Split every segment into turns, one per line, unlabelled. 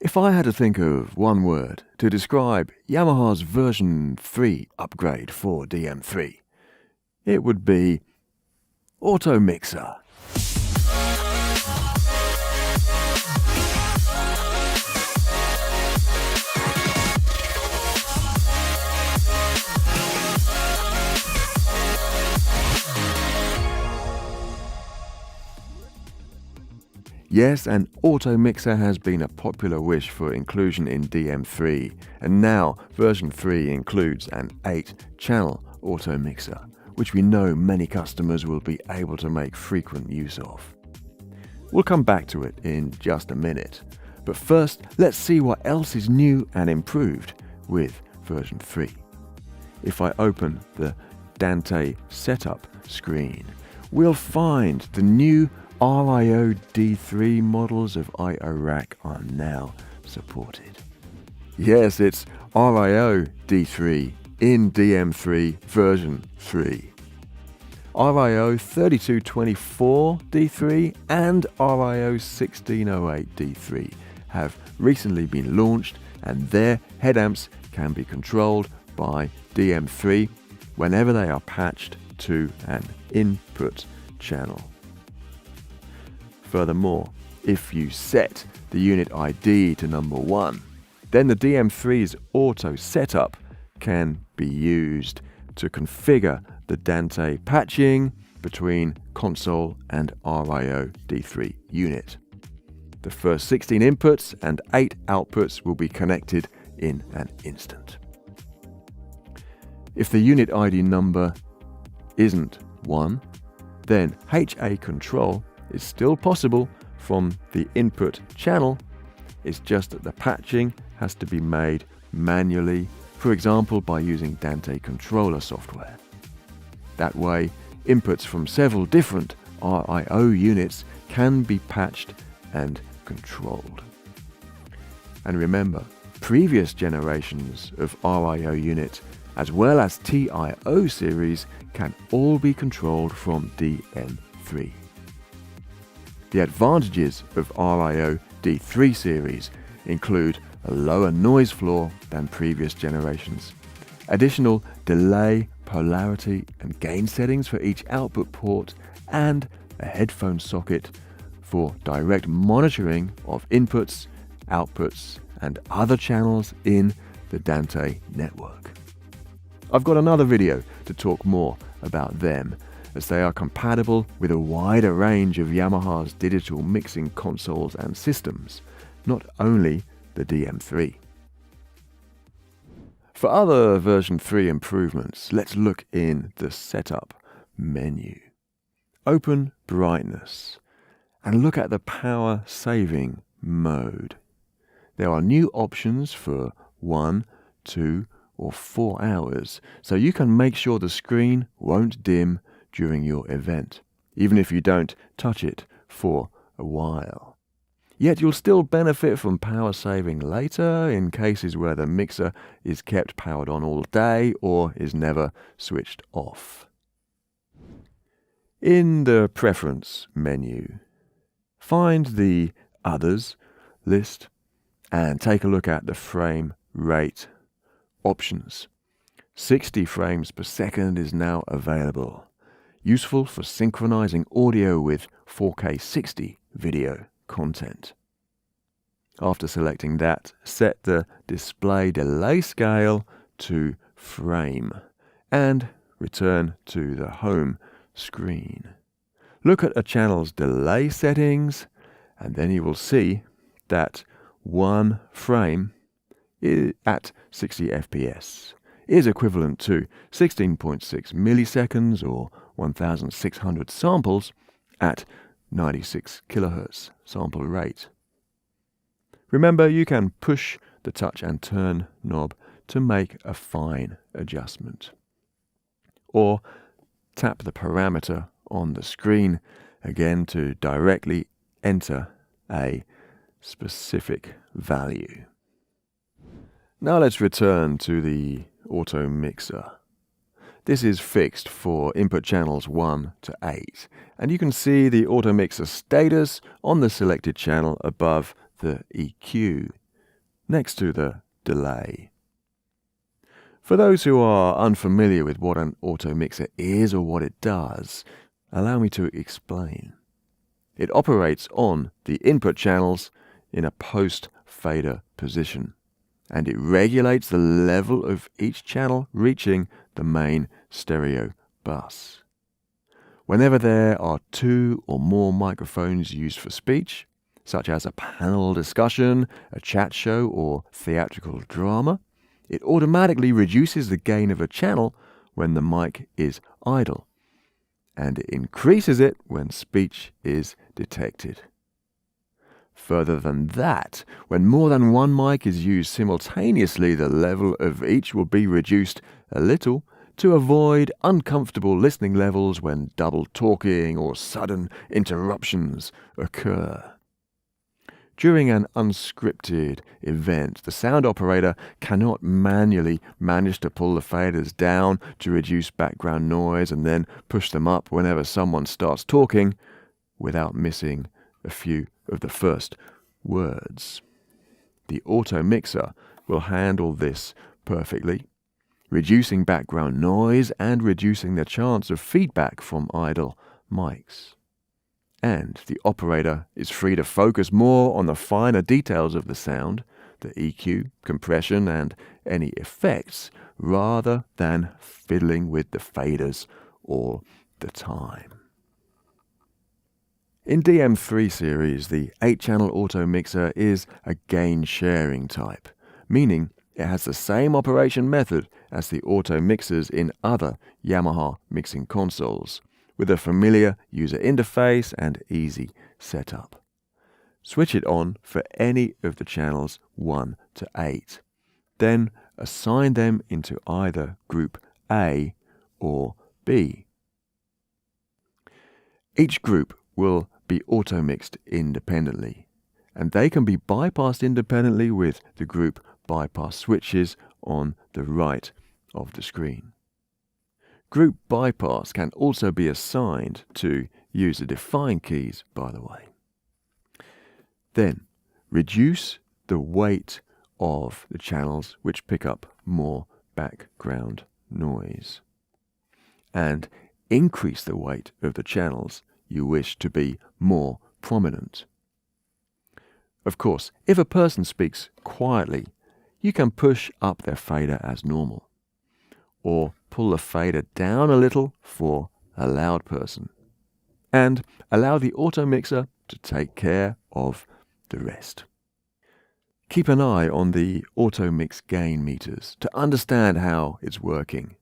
If I had to think of one word to describe Yamaha's version 3 upgrade for DM3, it would be Automixer. Yes, an Automixer has been a popular wish for inclusion in DM3, and now version 3 includes an 8-channel Automixer, which we know many customers will be able to make frequent use of. We'll come back to it in just a minute, but first let's see what else is new and improved with version 3. If I open the Dante setup screen, we'll find the new RIO D3 models of IO Rack are now supported. Yes, it's RIO D3 in DM3 version 3. RIO 3224 D3 and RIO 1608 D3 have recently been launched, and their headamps can be controlled by DM3 whenever they are patched to an input channel. Furthermore, if you set the unit ID to number 1, then the DM3's auto setup can be used to configure the Dante patching between console and RIO D3 unit. The first 16 inputs and 8 outputs will be connected in an instant. If the unit ID number isn't 1, then HA control is still possible from the input channel. It's just that the patching has to be made manually, for example by using Dante controller software. That way, inputs from several different RIO units can be patched and controlled. And remember, previous generations of RIO unit as well as TIO series can all be controlled from DM3. The advantages of RIO D3 series include a lower noise floor than previous generations, additional delay, polarity and gain settings for each output port, and a headphone socket for direct monitoring of inputs, outputs and other channels in the Dante network. I've got another video to talk more about them, as they are compatible with a wider range of Yamaha's digital mixing consoles and systems, not only the DM3. For other version 3 improvements, let's look in the setup menu. Open brightness and look at the power saving mode. There are new options for 1, 2 or 4 hours, so you can make sure the screen won't dim during your event, even if you don't touch it for a while. Yet you'll still benefit from power saving later in cases where the mixer is kept powered on all day or is never switched off. In the Preference menu, find the Others list and take a look at the frame rate options. 60 frames per second is now available, useful for synchronizing audio with 4K 60 video content. After selecting that, set the display delay scale to frame and return to the home screen. Look at a channel's delay settings and then you will see that 1 frame at 60 FPS is equivalent to 16.6 milliseconds or 1,600 samples at 96 kHz sample rate. Remember, you can push the touch and turn knob to make a fine adjustment, or tap the parameter on the screen again to directly enter a specific value. Now let's return to the Automixer. This is fixed for input channels 1 to 8, and you can see the Automixer status on the selected channel above the EQ next to the delay. For those who are unfamiliar with what an Automixer is or what it does, allow me to explain. It operates on the input channels in a post-fader position, and it regulates the level of each channel reaching the main stereo bus. Whenever there are 2 or more microphones used for speech, such as a panel discussion, a chat show, or theatrical drama, it automatically reduces the gain of a channel when the mic is idle, and it increases it when speech is detected. Further than that, when more than one mic is used simultaneously, the level of each will be reduced a little to avoid uncomfortable listening levels when double talking or sudden interruptions occur. During an unscripted event, the sound operator cannot manually manage to pull the faders down to reduce background noise and then push them up whenever someone starts talking without missing a few of the first words. The Automixer will handle this perfectly, reducing background noise and reducing the chance of feedback from idle mics. And the operator is free to focus more on the finer details of the sound, the EQ, compression, and any effects, rather than fiddling with the faders all the time. In DM3 series, the 8-channel Automixer is a gain-sharing type, meaning it has the same operation method as the Automixers in other Yamaha mixing consoles, with a familiar user interface and easy setup. Switch it on for any of the channels 1 to 8. Then assign them into either group A or B. Each group will be auto-mixed independently, and they can be bypassed independently with the group bypass switches on the right of the screen. Group bypass can also be assigned to user-defined keys, by the way. Then, reduce the weight of the channels which pick up more background noise, and increase the weight of the channels you wish to be more prominent. Of course, if a person speaks quietly, you can push up their fader as normal, or pull the fader down a little for a loud person, and allow the Automixer to take care of the rest. Keep an eye on the Automix gain meters to understand how it's working.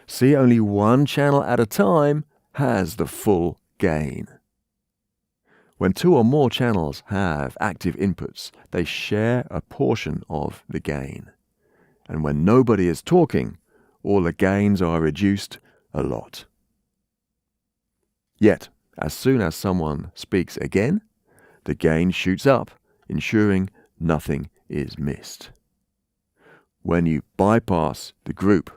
See only one channel at a time has the full gain. When 2 or more channels have active inputs, they share a portion of the gain. And when nobody is talking, all the gains are reduced a lot. Yet, as soon as someone speaks again, the gain shoots up, ensuring nothing is missed. When you bypass the group,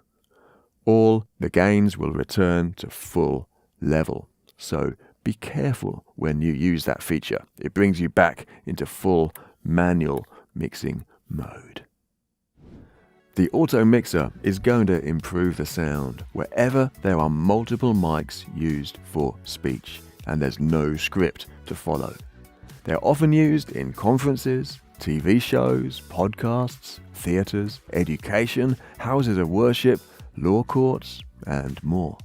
all the gains will return to full level. So be careful when you use that feature. It brings you back into full manual mixing mode. The Automixer is going to improve the sound wherever there are multiple mics used for speech and there's no script to follow. They're often used in conferences, TV shows, podcasts, theatres, education, houses of worship, law courts, and more.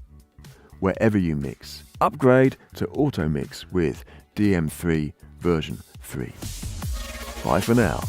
Wherever you mix, upgrade to Automix with DM3 version 3. Bye for now.